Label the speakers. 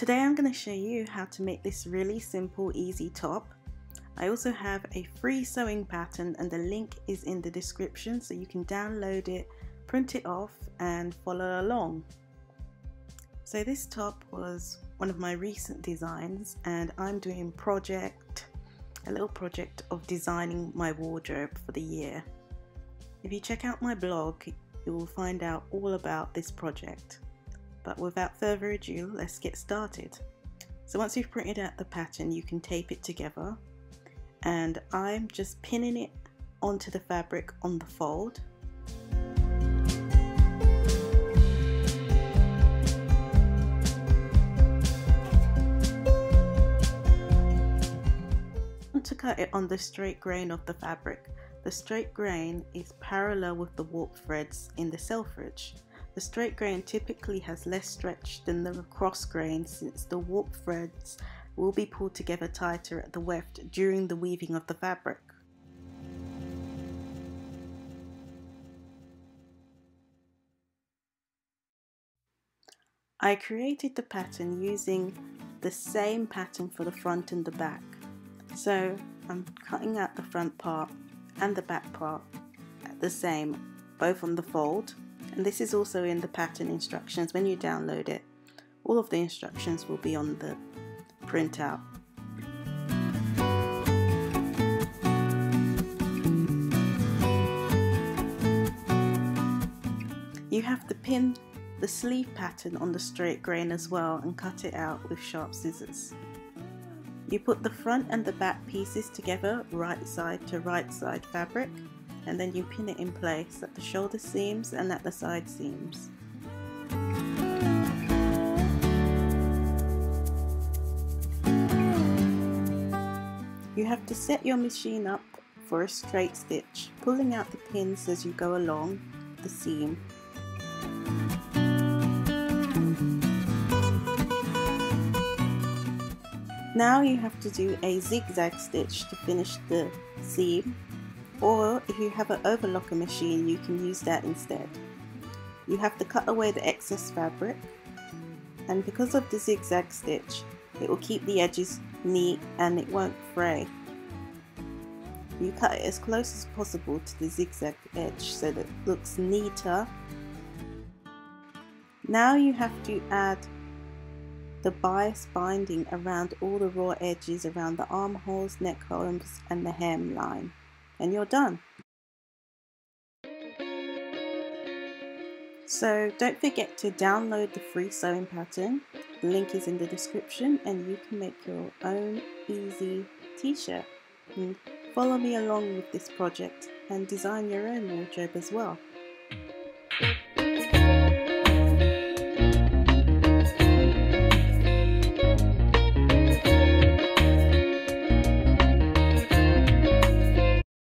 Speaker 1: Today I'm going to show you how to make this really simple, easy top. I also have a free sewing pattern and the link is in the description so you can download it, print it off and follow along. So this top was one of my recent designs and I'm doing a little project of designing my wardrobe for the year. If you check out my blog, you will find out all about this project. But without further ado, let's get started. So once you've printed out the pattern, you can tape it together. And I'm just pinning it onto the fabric on the fold. To cut it on the straight grain of the fabric. The straight grain is parallel with the warp threads in the selfridge. The straight grain typically has less stretch than the cross grain since the warp threads will be pulled together tighter at the weft during the weaving of the fabric. I created the pattern using the same pattern for the front and the back. So I'm cutting out the front part and the back part the same, both on the fold, and this is also in the pattern instructions. When you download it, all of the instructions will be on the printout. You have to pin the sleeve pattern on the straight grain as well and cut it out with sharp scissors. You put the front and the back pieces together, right side to right side fabric, and then you pin it in place at the shoulder seams and at the side seams. You have to set your machine up for a straight stitch, pulling out the pins as you go along the seam. Now you have to do a zigzag stitch to finish the seam, or if you have an overlocker machine you can use that instead. You have to cut away the excess fabric, and because of the zigzag stitch it will keep the edges neat and it won't fray. You cut it as close as possible to the zigzag edge so that it looks neater. Now you have to add the bias binding around all the raw edges around the armholes, neck holes and the hemline, and you're done. So don't forget to download the free sewing pattern. The link is in the description and you can make your own easy t-shirt. And follow me along with this project and design your own wardrobe as well.